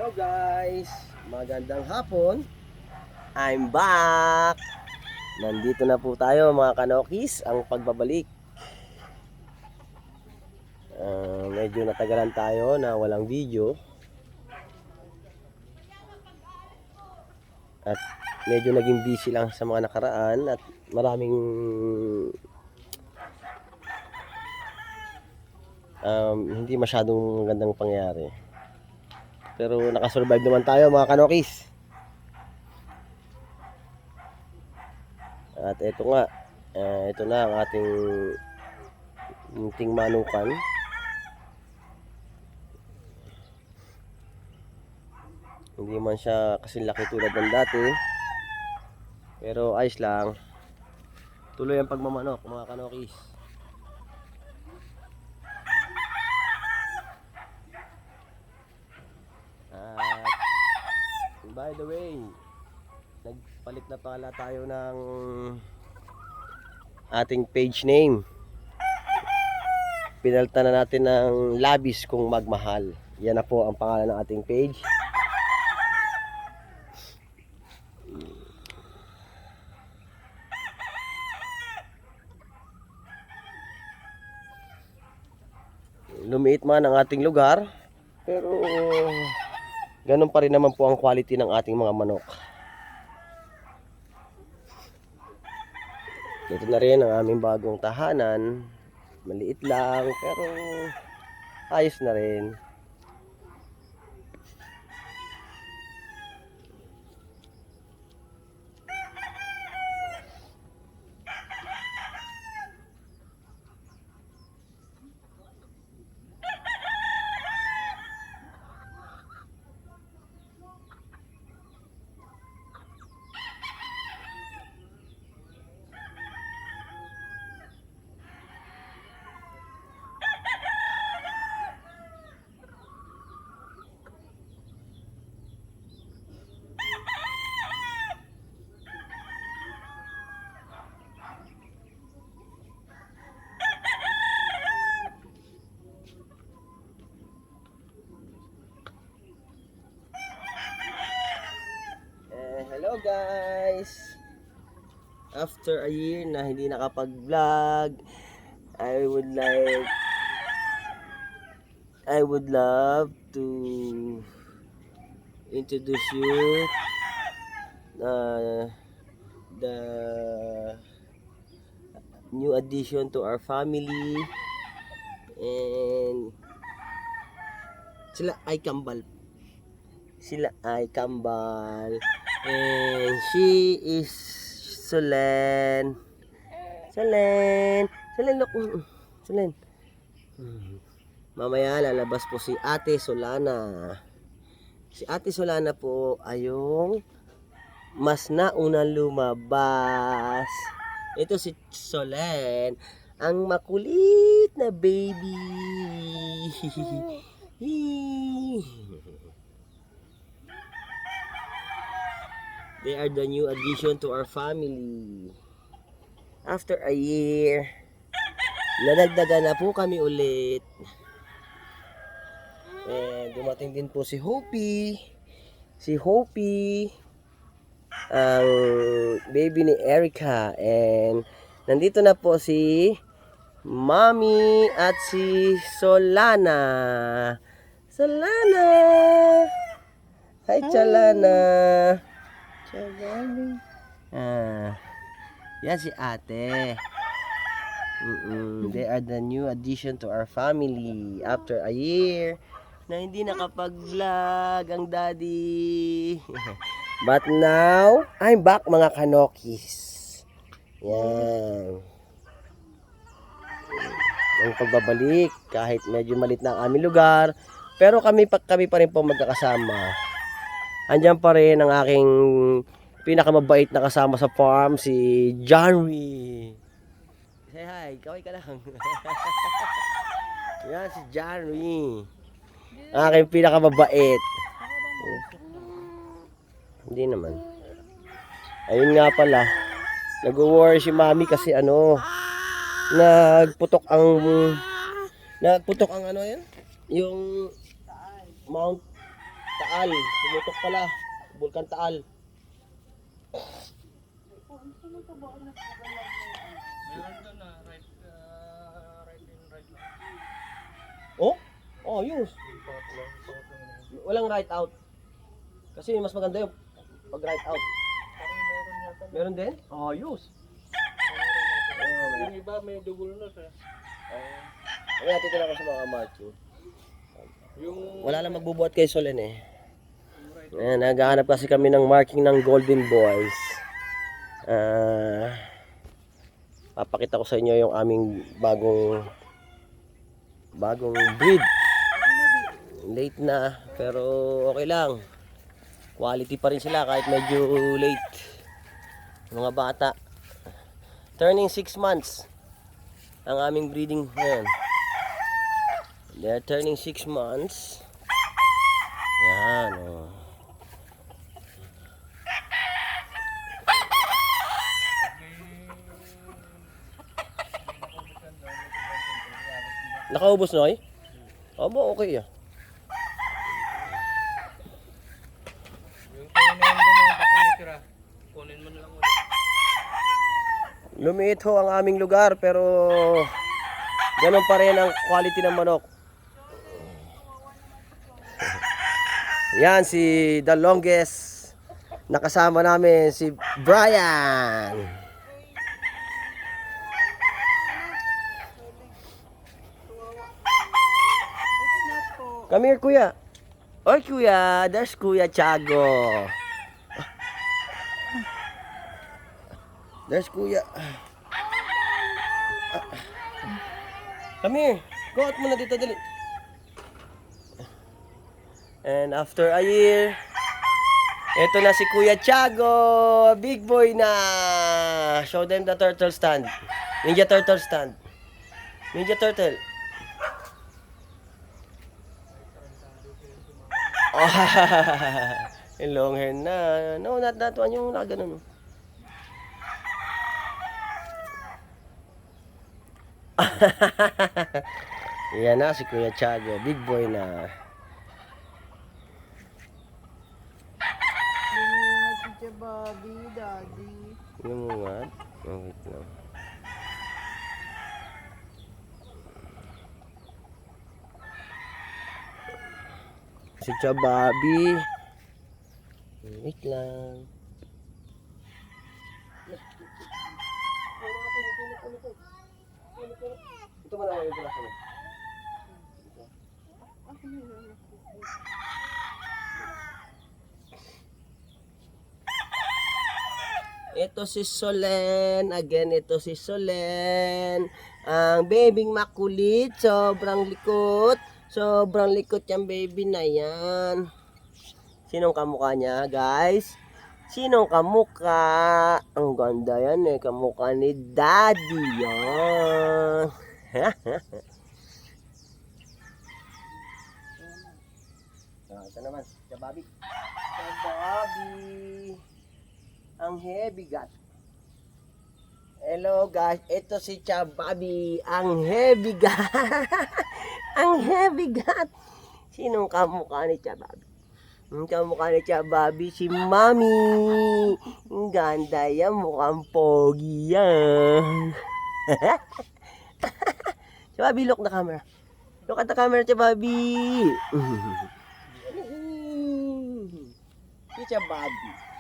Hello guys! Magandang hapon! I'm back! Nandito na po tayo mga kanokis, ang pagbabalik. Medyo natagalan tayo na walang video. At medyo naging busy lang sa mga nakaraan at maraming hindi masyadong magandang pangyayari. Pero nakasurvive naman tayo mga kanokis. At ito nga, ito na ang ating munting manukan. Hindi man siya kasi laki tulad ng dati, pero ayos lang. Tuloy ang pagmamanok mga kanokis. At by the way, nagpalit na pala tayo ng ating page name. Pinalitan na natin ng Labis Kong Magmahal. Yan na po ang pangalan ng ating page. Lumiit man ang ating lugar, pero ganun pa rin naman po ang quality ng ating mga manok. Ito na rin ang aming bagong tahanan. Maliit lang pero ayos na rin. Hello guys! After a year na hindi nakapag-vlog, I would love to introduce you the new addition to our family, and sila ay kambal, and she is Solen. Look. Solen. Mamaya lalabas po si Ate Solana. Si Ate Solana po ay yung mas naunang lumabas. Ito si Solen, ang makulit na baby. They are the new addition to our family. After a year, nadagdagan na po kami ulit. And dumating din po si Hopi. Ang baby ni Erica. And nandito na po si Mommy at si Solana. Hi Chalana. Yan si ate. They are the new addition to our family. After a year na hindi nakapag-vlog ang daddy. But now, I'm back mga kanokis. Yan. Ang pagbabalik, kahit medyo malit na ang aming lugar, pero kami pa rin po magkakasama. Andiyan pa rin ang aking pinakamabait na kasama sa farm, si Johnny. Say hi, kaway ka lang. Yan si Johnny. Ang aking pinakamabait. Hindi naman. Ayun nga pala. Nag-worry si Mami kasi nagputok ang ano yan? Yung mount Taal. Pumutok pala. Bulkan Taal. Meron doon na right in, right lang. Oh? Oh, yus. Yung pangatlo yun. Walang right out. Kasi mas maganda yung pag right out. Parang meron yata. Meron din? Oh, yus. Yung iba may double nose eh. Kaya natin ako sa mga marching. Yung Wala lang magbubuhat kay Solen eh. Ayan, naghahanap kasi kami ng marking ng Golden Boys. Papakita ko sa inyo yung aming bagong breed. Late na, pero okay lang. Quality pa rin sila kahit medyo late. Mga bata. Turning 6 months ang aming breeding ngayon. They're turning 6 months. Yan, oh. Nakaubos, Noy? Aba, okay ah. yung tayo na yun doon na baka may tira. Kunin mo na lang ulit. Lumiit ho ang aming lugar pero ganun pa rin ang quality ng manok. Yan si the longest nakasama namin si Brian. Come here, kuya. Oy, kuya, there's Kuya Tiago. There's Kuya. Come here. Go out muna dito, dali. And after a year, ito na si Kuya Tiago. Big boy na. Show them the turtle stand. Ninja turtle stand. Ninja turtle. Oh, long hair na. No, not that one. Yung nakaganon. Yan na si Kuya Tiago. Big boy na. Tita Bobby, Daddy. Yung mga. Oh, wait lang. Si Tia Bobby. Wait lang. Ito mo lang yung pulasan mo. Ito si Solen. Again, ito si Solen. Ang babying makulit. Sobrang likot. Sobrang likot yung baby na yan. Sinong kamukha niya, guys? Sinong kamukha? Ang ganda yan eh. Kamukha ni Daddy yan. Ito naman, Tia Bobby. Tia Bobby. Ang heavy gut. Hello guys, ito si Tia Bobby. Ang heavy gut. Ang heavy gut. Sinong kamukha ni Tia Bobby? Ang kamukha ni Tia Bobby, si Mami. Ang ganda yan, mukhang pogi yan. Tia Bobby, look the camera. Look at the camera, Tia Bobby. Si Tia Bobby.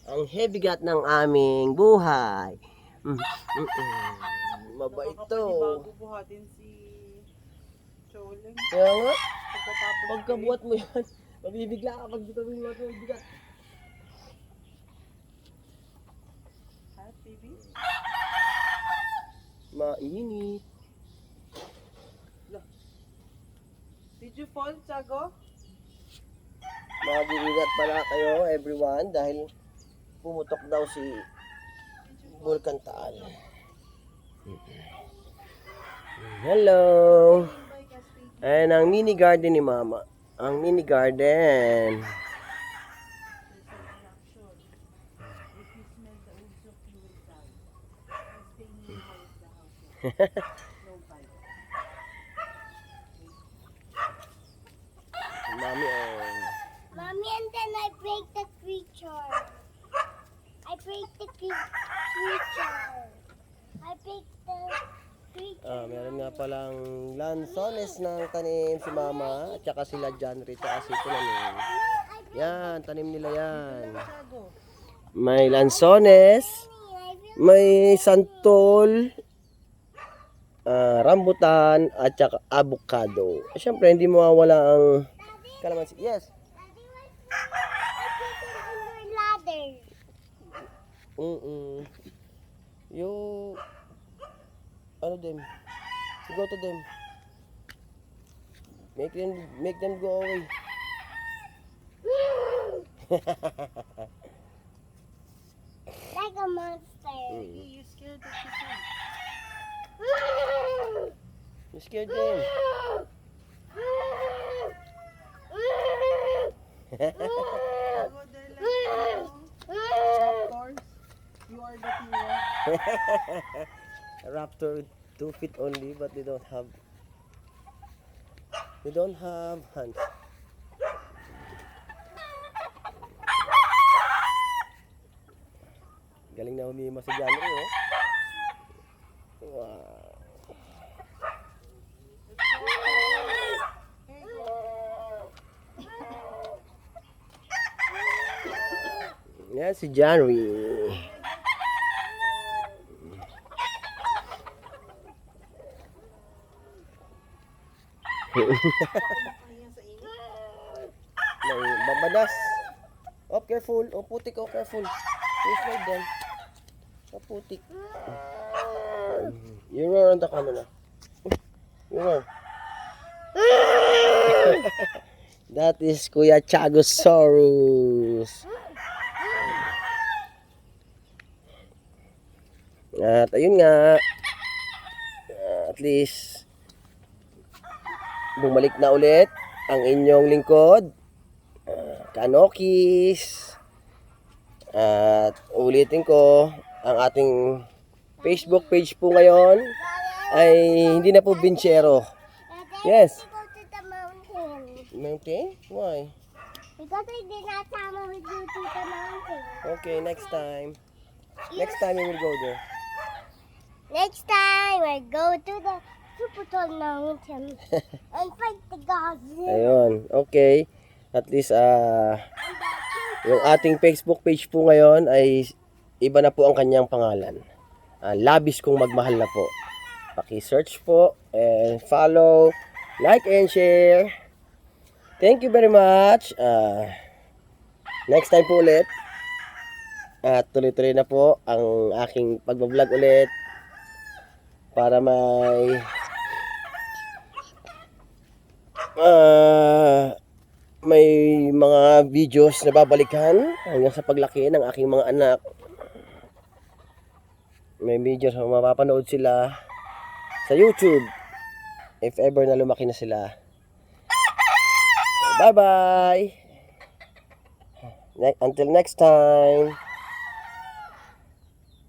Ang heavy gut ng aming buhay. Mabait to. Bago buhatin si Choleng. Kaya nga, Pagkatapos pagkabuhat mo yan, mabibigla ka pag dito mo yung bigat. Ha, baby? Mainit. Did you fall, Tiago? Mag-iingat pala kayo everyone dahil pumutok daw si Bulkan Taal. Hello! Ayan ang mini garden ni Mama. Ang mini garden. Mami, oh. Meron nga palang lansones ng tanim si Mama, at saka sila John Ray, at si Tinanim. Yan, tanim nila yan. Tiago. May lansones, may santol, rambutan, at saka avocado. Siyempre, hindi mawawala ang kalamansi. Yes. You, ano them? You go to them. Make them go away. Like a monster. You scared the chicken. You scared them. Tiago, they're like, raptors. You are the hero. A raptor 2 feet only, but they don't have hands. Galing na humima si John Ray, oh. Wow. Yan si John Ray. May babadas. Oh, careful. Oh, putik. Oh, careful. You slide down. Oh, putik. You roar on the camera. You roar. That is Kuya Chagosaurus. At ayun nga. At least bumalik na ulit ang inyong lingkod, Kanokis. At ulitin ko, ang ating Facebook page po ngayon ay hindi na po Binchero. Yes. Go to the mountain. Mountain? Why? Because we did not summer with you to the mountain. Okay, next time. Next time we will go there. Next time, we'll go to the super tall mountain and fight the Godzilla. Ayun, okay. At least, yung ating Facebook page po ngayon ay iba na po ang kanyang pangalan. Labis kong magmahal na po. Paki-search po and follow, like and share. Thank you very much. Next time po ulit. At tuloy-tuloy na po ang aking pagbablog ulit para may mga videos na babalikan hanggang sa paglaki ng aking mga anak. May videos na mapapanood sila sa YouTube if ever na lumaki na sila. Bye bye. Until next time.